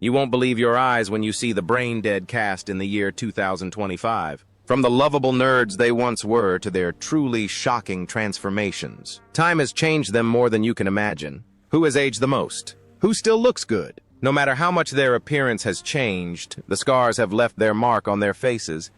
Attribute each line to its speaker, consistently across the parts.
Speaker 1: You won't believe your eyes when you see the brain-dead cast in the year 2025. From the lovable nerds they once were to their truly shocking transformations. Time has changed them more than you can imagine. Who has aged the most? Who still looks good? No matter how much their appearance has changed, the scars have left their mark on their faces.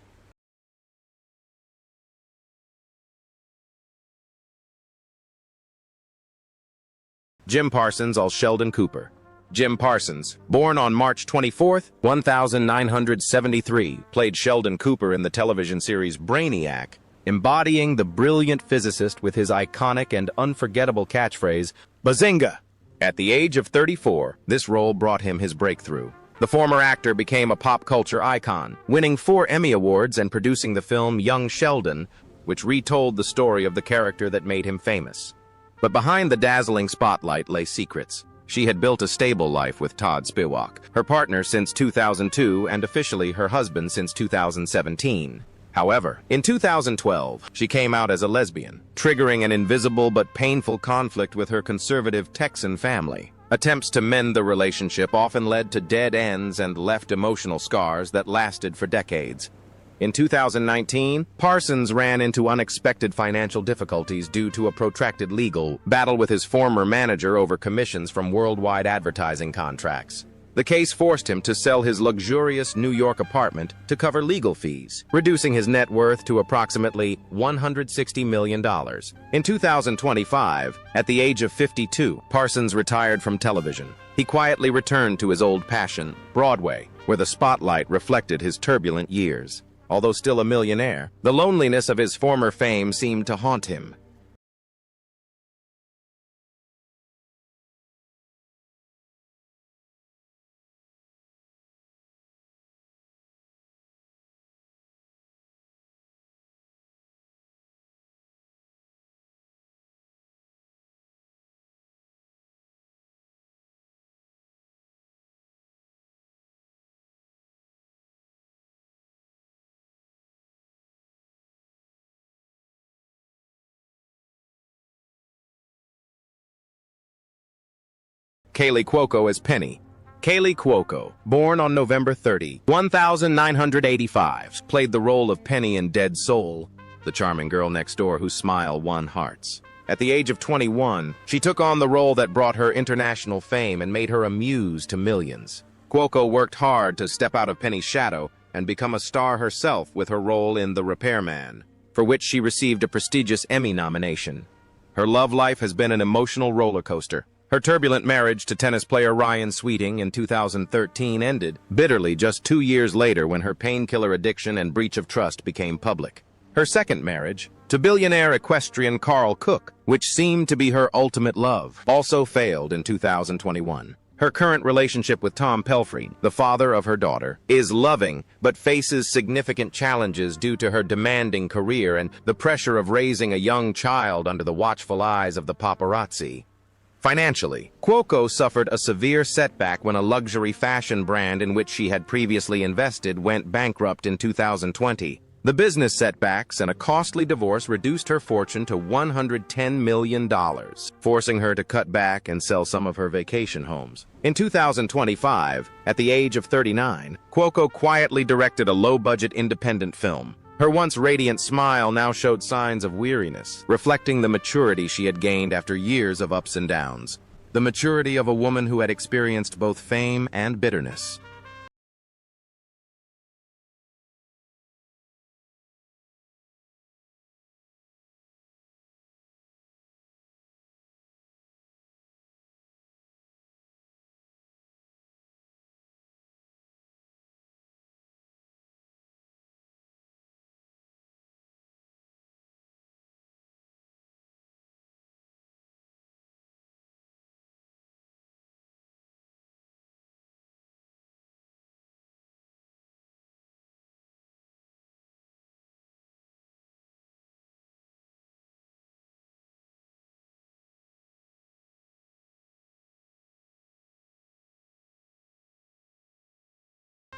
Speaker 1: Jim Parsons, als Sheldon Cooper. Jim Parsons, born on March 24, 1973, played Sheldon Cooper in the television series Brainiac, embodying the brilliant physicist with his iconic and unforgettable catchphrase, "Bazinga!" At the age of 34, this role brought him his breakthrough. The former actor became a pop culture icon, winning 4 Emmy Awards and producing the film Young Sheldon, which retold the story of the character that made him famous. But behind the dazzling spotlight lay secrets. She had built a stable life with Todd Spivak, her partner since 2002 and officially her husband since 2017. However, in 2012, she came out as a lesbian, triggering an invisible but painful conflict with her conservative Texan family. Attempts to mend the relationship often led to dead ends and left emotional scars that lasted for decades. In 2019, Parsons ran into unexpected financial difficulties due to a protracted legal battle with his former manager over commissions from worldwide advertising contracts. The case forced him to sell his luxurious New York apartment to cover legal fees, reducing his net worth to approximately $160 million. In 2025, at the age of 52, Parsons retired from television. He quietly returned to his old passion, Broadway, where the spotlight reflected his turbulent years. Although still a millionaire, the loneliness of his former fame seemed to haunt him. Kaley Cuoco as Penny. Kaley Cuoco, born on November 30, 1985, played the role of Penny in Dead Soul, the charming girl next door whose smile won hearts. At the age of 21, she took on the role that brought her international fame and made her a muse to millions. Cuoco worked hard to step out of Penny's shadow and become a star herself with her role in The Repairman, for which she received a prestigious Emmy nomination. Her love life has been an emotional roller coaster. Her turbulent marriage to tennis player Ryan Sweeting in 2013 ended bitterly just 2 years later when her painkiller addiction and breach of trust became public. Her second marriage, to billionaire equestrian Carl Cook, which seemed to be her ultimate love, also failed in 2021. Her current relationship with Tom Pelfrey, the father of her daughter, is loving but faces significant challenges due to her demanding career and the pressure of raising a young child under the watchful eyes of the paparazzi. Financially, Cuoco suffered a severe setback when a luxury fashion brand in which she had previously invested went bankrupt in 2020. The business setbacks and a costly divorce reduced her fortune to $110 million, forcing her to cut back and sell some of her vacation homes. In 2025, at the age of 39, Cuoco quietly directed a low-budget independent film. Her once radiant smile now showed signs of weariness, reflecting the maturity she had gained after years of ups and downs. The maturity of a woman who had experienced both fame and bitterness.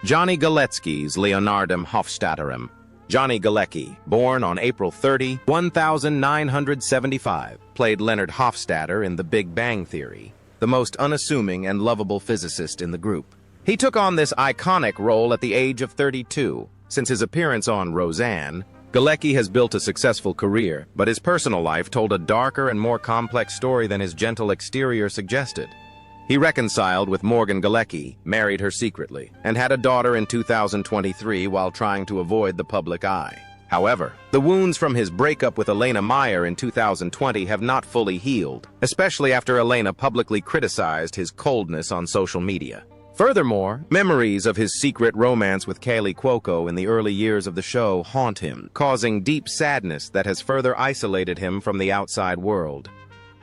Speaker 1: Johnny Galecki's Leonardum Hofstadterem. Johnny Galecki, born on April 30, 1975, played Leonard Hofstadter in The Big Bang Theory, the most unassuming and lovable physicist in the group. He took on this iconic role at the age of 32. Since his appearance on Roseanne, Galecki has built a successful career, but his personal life told a darker and more complex story than his gentle exterior suggested. He reconciled with Morgan Galecki, married her secretly, and had a daughter in 2023 while trying to avoid the public eye. However, the wounds from his breakup with Elena Meyer in 2020 have not fully healed, especially after Elena publicly criticized his coldness on social media. Furthermore, memories of his secret romance with Kaley Cuoco in the early years of the show haunt him, causing deep sadness that has further isolated him from the outside world.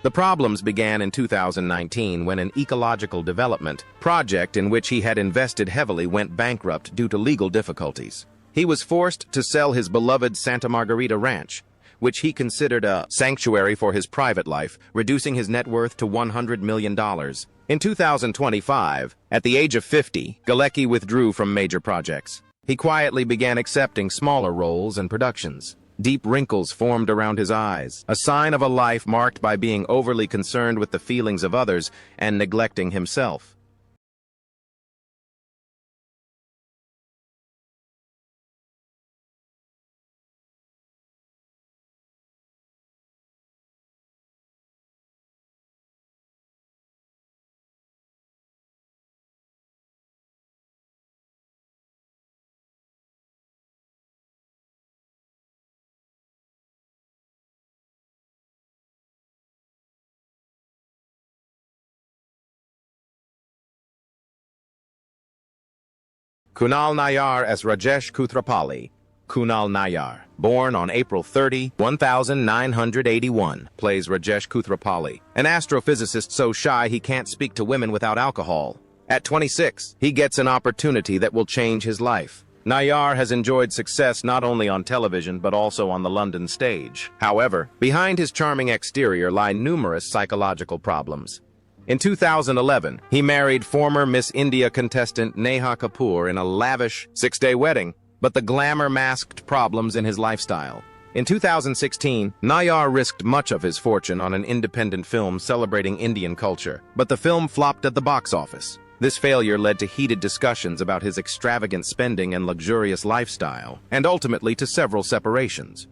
Speaker 1: The problems began in 2019 when an ecological development project in which he had invested heavily went bankrupt due to legal difficulties. He was forced to sell his beloved Santa Margarita Ranch, which he considered a sanctuary for his private life, reducing his net worth to $100 million. In 2025, at the age of 50, Galecki withdrew from major projects. He quietly began accepting smaller roles and productions. Deep wrinkles formed around his eyes, a sign of a life marked by being overly concerned with the feelings of others and neglecting himself. Kunal Nayyar as Rajesh Koothrappali. Kunal Nayyar, born on April 30, 1981, plays Rajesh Koothrappali, an astrophysicist so shy he can't speak to women without alcohol. At 26, he gets an opportunity that will change his life. Nayyar has enjoyed success not only on television but also on the London stage. However, behind his charming exterior lie numerous psychological problems. In 2011, he married former Miss India contestant Neha Kapoor in a lavish six-day wedding, but the glamour masked problems in his lifestyle. In 2016, Nayyar risked much of his fortune on an independent film celebrating Indian culture, but the film flopped at the box office. This failure led to heated discussions about his extravagant spending and luxurious lifestyle, and ultimately to several separations.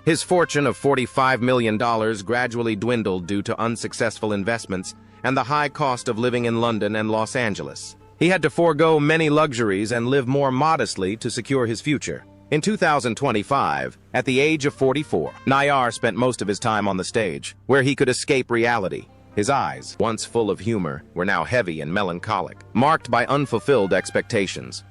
Speaker 1: His fortune of $45 million gradually dwindled due to unsuccessful investments and the high cost of living in London and Los Angeles. He had to forego many luxuries and live more modestly to secure his future. In 2025, at the age of 44, Nayyar spent most of his time on the stage, where he could escape reality. His eyes, once full of humor, were now heavy and melancholic, marked by unfulfilled expectations.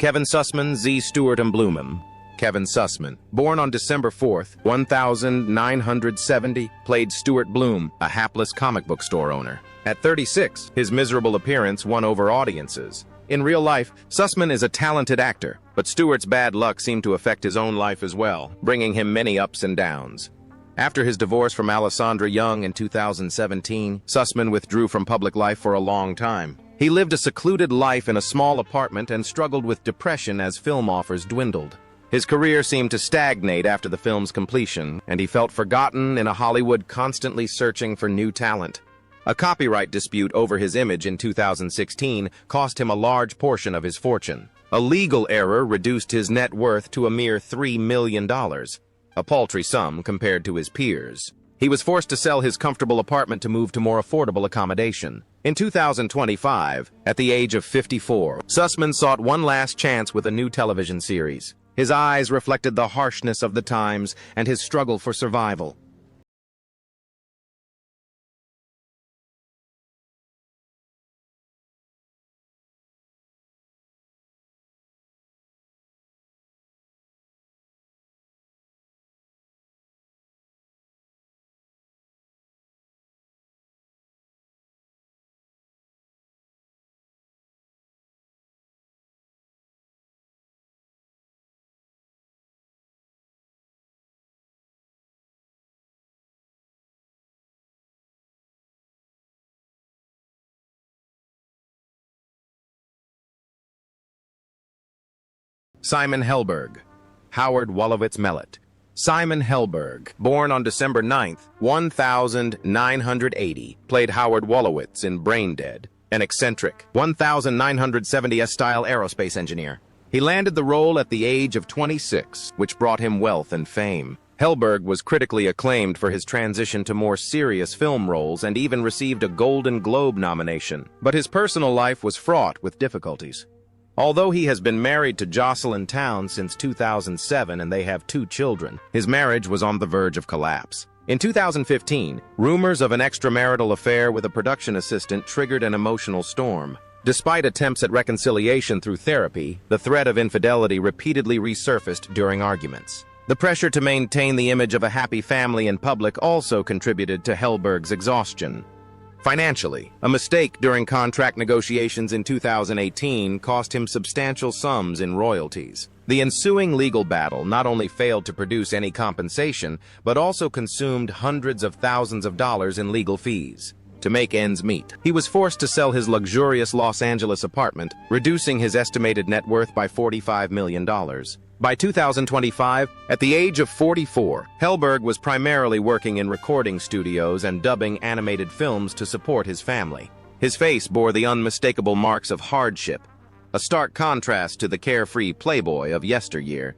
Speaker 1: Kevin Sussman, Z. Stewart and Bloomham. Kevin Sussman, born on December 4, 1970, played Stuart Bloom, a hapless comic book store owner. At 36, his miserable appearance won over audiences. In real life, Sussman is a talented actor, but Stewart's bad luck seemed to affect his own life as well, bringing him many ups and downs. After his divorce from Alessandra Young in 2017, Sussman withdrew from public life for a long time. He lived a secluded life in a small apartment and struggled with depression as film offers dwindled. His career seemed to stagnate after the film's completion, and he felt forgotten in a Hollywood constantly searching for new talent. A copyright dispute over his image in 2016 cost him a large portion of his fortune. A legal error reduced his net worth to a mere $3 million, a paltry sum compared to his peers. He was forced to sell his comfortable apartment to move to more affordable accommodation. In 2025, at the age of 54, Sussman sought one last chance with a new television series. His eyes reflected the harshness of the times and his struggle for survival. Simon Helberg. Howard Wolowitz Mellett. Simon Helberg, born on December 9, 1980, played Howard Wolowitz in Brain Dead, an eccentric 1970s-style aerospace engineer. He landed the role at the age of 26, which brought him wealth and fame. Helberg was critically acclaimed for his transition to more serious film roles and even received a Golden Globe nomination. But his personal life was fraught with difficulties. Although he has been married to Jocelyn Town since 2007 and they have 2 children, his marriage was on the verge of collapse. In 2015, rumors of an extramarital affair with a production assistant triggered an emotional storm. Despite attempts at reconciliation through therapy, the threat of infidelity repeatedly resurfaced during arguments. The pressure to maintain the image of a happy family in public also contributed to Helberg's exhaustion. Financially, a mistake during contract negotiations in 2018 cost him substantial sums in royalties. The ensuing legal battle not only failed to produce any compensation, but also consumed hundreds of thousands of dollars in legal fees. To make ends meet, he was forced to sell his luxurious Los Angeles apartment, reducing his estimated net worth by $45 million. By 2025, at the age of 44, Helberg was primarily working in recording studios and dubbing animated films to support his family. His face bore the unmistakable marks of hardship, a stark contrast to the carefree playboy of yesteryear.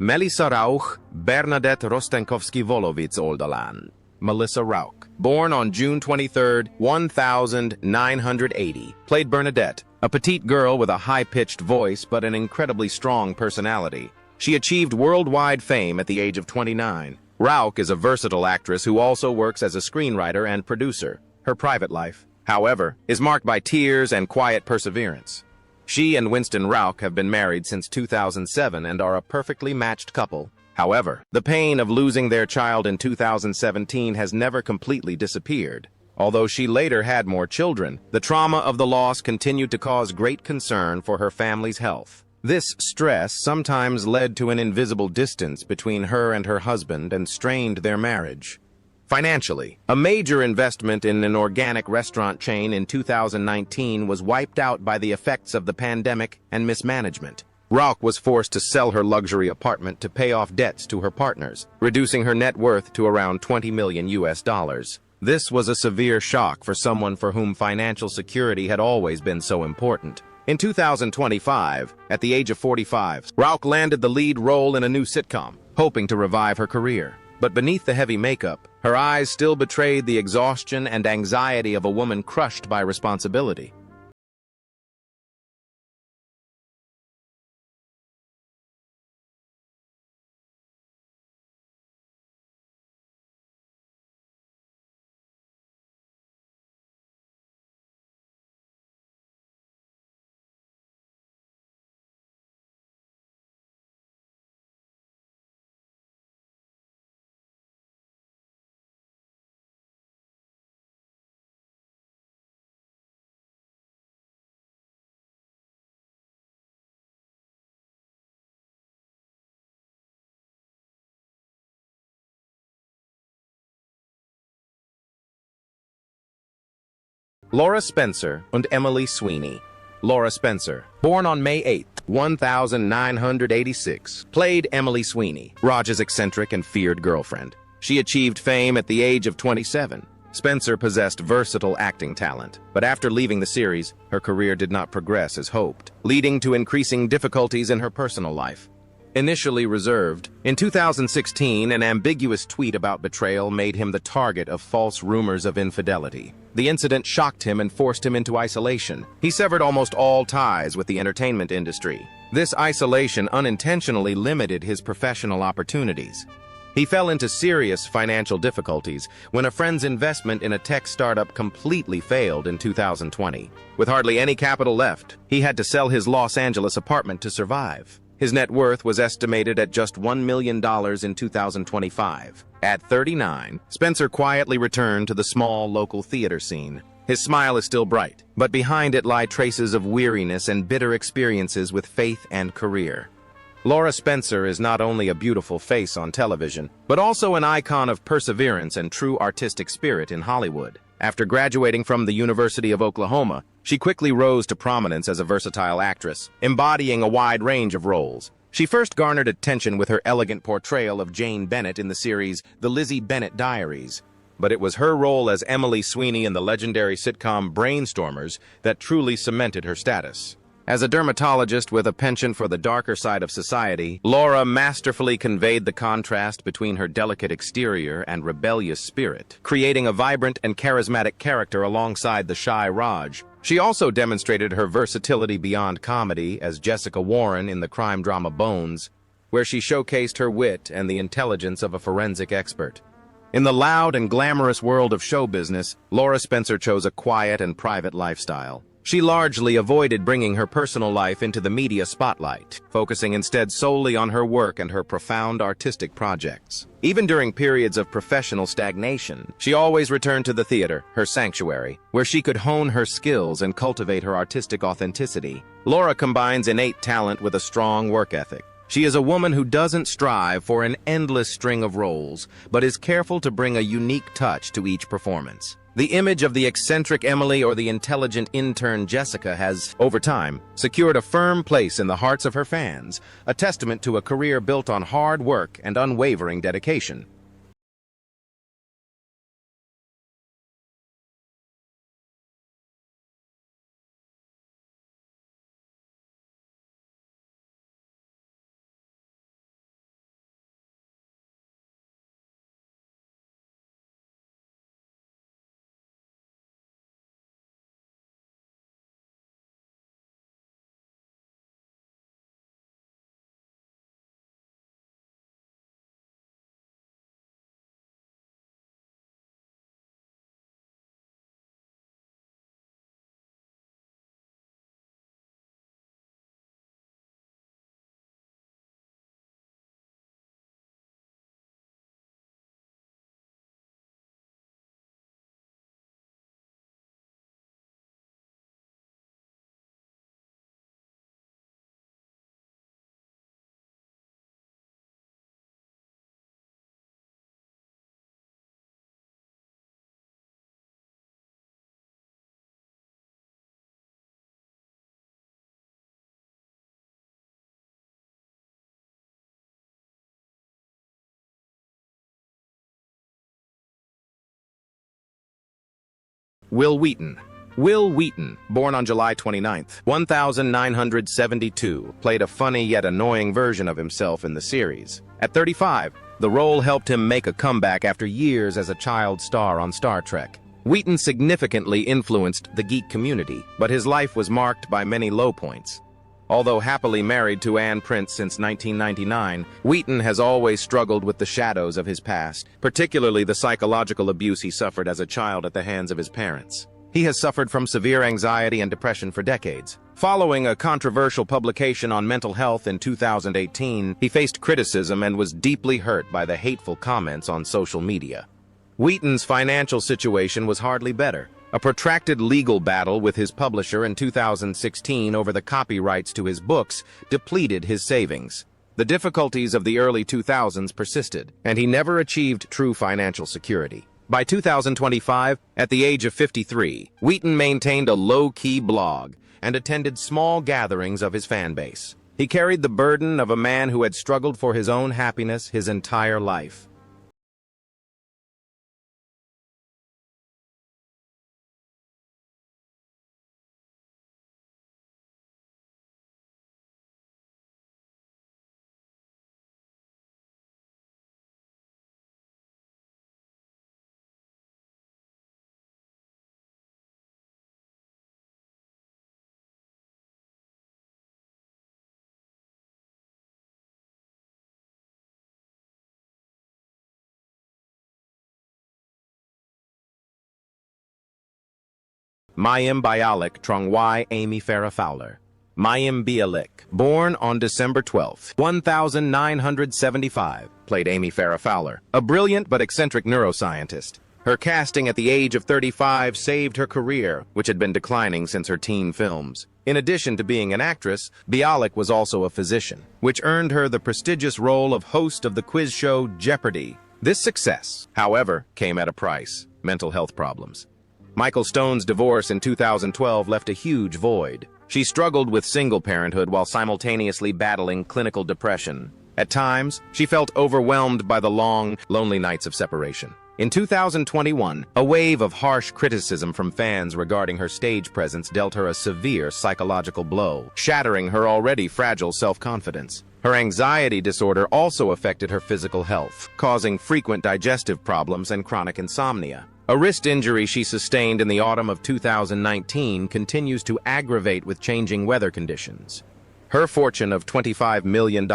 Speaker 1: Melissa Rauch, Bernadette Rostenkowski-Wolowitz-Oldalan. Melissa Rauch, born on June 23, 1980, played Bernadette, a petite girl with a high-pitched voice but an incredibly strong personality. She achieved worldwide fame at the age of 29. Rauch is a versatile actress who also works as a screenwriter and producer. Her private life, however, is marked by tears and quiet perseverance. She and Winston Rauch have been married since 2007 and are a perfectly matched couple. However, the pain of losing their child in 2017 has never completely disappeared. Although she later had more children, the trauma of the loss continued to cause great concern for her family's health. This stress sometimes led to an invisible distance between her and her husband and strained their marriage. Financially, a major investment in an organic restaurant chain in 2019 was wiped out by the effects of the pandemic and mismanagement. Rauch was forced to sell her luxury apartment to pay off debts to her partners, reducing her net worth to around $20 million. This was a severe shock for someone for whom financial security had always been so important. In 2025, at the age of 45, Rauch landed the lead role in a new sitcom, hoping to revive her career. But beneath the heavy makeup, her eyes still betrayed the exhaustion and anxiety of a woman crushed by responsibility. Laura Spencer and Emily Sweeney. Laura Spencer, born on May 8, 1986, played Emily Sweeney, Raj's eccentric and feared girlfriend. She achieved fame at the age of 27. Spencer possessed versatile acting talent, but after leaving the series, her career did not progress as hoped, leading to increasing difficulties in her personal life. Initially reserved, in 2016, an ambiguous tweet about betrayal made him the target of false rumors of infidelity. The incident shocked him and forced him into isolation. He severed almost all ties with the entertainment industry. This isolation unintentionally limited his professional opportunities. He fell into serious financial difficulties when a friend's investment in a tech startup completely failed in 2020. With hardly any capital left, he had to sell his Los Angeles apartment to survive. His net worth was estimated at just $1 million in 2025. At 39, Spencer quietly returned to the small local theater scene. His smile is still bright, but behind it lie traces of weariness and bitter experiences with faith and career. Laura Spencer is not only a beautiful face on television, but also an icon of perseverance and true artistic spirit in Hollywood. After graduating from the University of Oklahoma, she quickly rose to prominence as a versatile actress, embodying a wide range of roles. She first garnered attention with her elegant portrayal of Jane Bennett in the series The Lizzie Bennett Diaries, but it was her role as Emily Sweeney in the legendary sitcom Brainstormers that truly cemented her status. As a dermatologist with a penchant for the darker side of society, Laura masterfully conveyed the contrast between her delicate exterior and rebellious spirit, creating a vibrant and charismatic character alongside the shy Raj. She also demonstrated her versatility beyond comedy as Jessica Warren in the crime drama Bones, where she showcased her wit and the intelligence of a forensic expert. In the loud and glamorous world of show business, Laura Spencer chose a quiet and private lifestyle. She largely avoided bringing her personal life into the media spotlight, focusing instead solely on her work and her profound artistic projects. Even during periods of professional stagnation, she always returned to the theater, her sanctuary, where she could hone her skills and cultivate her artistic authenticity. Laura combines innate talent with a strong work ethic. She is a woman who doesn't strive for an endless string of roles, but is careful to bring a unique touch to each performance. The image of the eccentric Emily or the intelligent intern Jessica has, over time, secured a firm place in the hearts of her fans, a testament to a career built on hard work and unwavering dedication. Wil Wheaton. Wil Wheaton, born on July 29, 1972, played a funny yet annoying version of himself in the series. At 35, the role helped him make a comeback after years as a child star on Star Trek. Wheaton significantly influenced the geek community, but his life was marked by many low points. Although happily married to Anne Prince since 1999, Wheaton has always struggled with the shadows of his past, particularly the psychological abuse he suffered as a child at the hands of his parents. He has suffered from severe anxiety and depression for decades. Following a controversial publication on mental health in 2018, he faced criticism and was deeply hurt by the hateful comments on social media. Wheaton's financial situation was hardly better. A protracted legal battle with his publisher in 2016 over the copyrights to his books depleted his savings. The difficulties of the early 2000s persisted, and he never achieved true financial security. By 2025, at the age of 53, Wheaton maintained a low-key blog and attended small gatherings of his fan base. He carried the burden of a man who had struggled for his own happiness his entire life. Mayim Bialik Trongwai Amy Farrah Fowler. Mayim Bialik, born on December 12, 1975, played Amy Farrah Fowler, a brilliant but eccentric neuroscientist. Her casting at the age of 35 saved her career, which had been declining since her teen films. In addition to being an actress, Bialik was also a physician, which earned her the prestigious role of host of the quiz show Jeopardy! This success, however, came at a price: mental health problems. Michael Stone's divorce in 2012 left a huge void. She struggled with single parenthood while simultaneously battling clinical depression. At times, she felt overwhelmed by the long, lonely nights of separation. In 2021, a wave of harsh criticism from fans regarding her stage presence dealt her a severe psychological blow, shattering her already fragile self-confidence. Her anxiety disorder also affected her physical health, causing frequent digestive problems and chronic insomnia. A wrist injury she sustained in the autumn of 2019 continues to aggravate with changing weather conditions. Her fortune of $25 million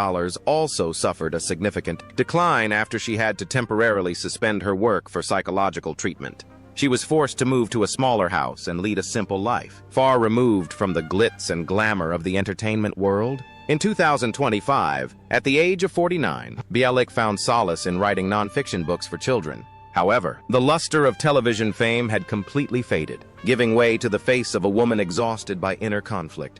Speaker 1: also suffered a significant decline after she had to temporarily suspend her work for psychological treatment. She was forced to move to a smaller house and lead a simple life, far removed from the glitz and glamour of the entertainment world. In 2025, at the age of 49, Bialik found solace in writing nonfiction books for children. However, the luster of television fame had completely faded, giving way to the face of a woman exhausted by inner conflict.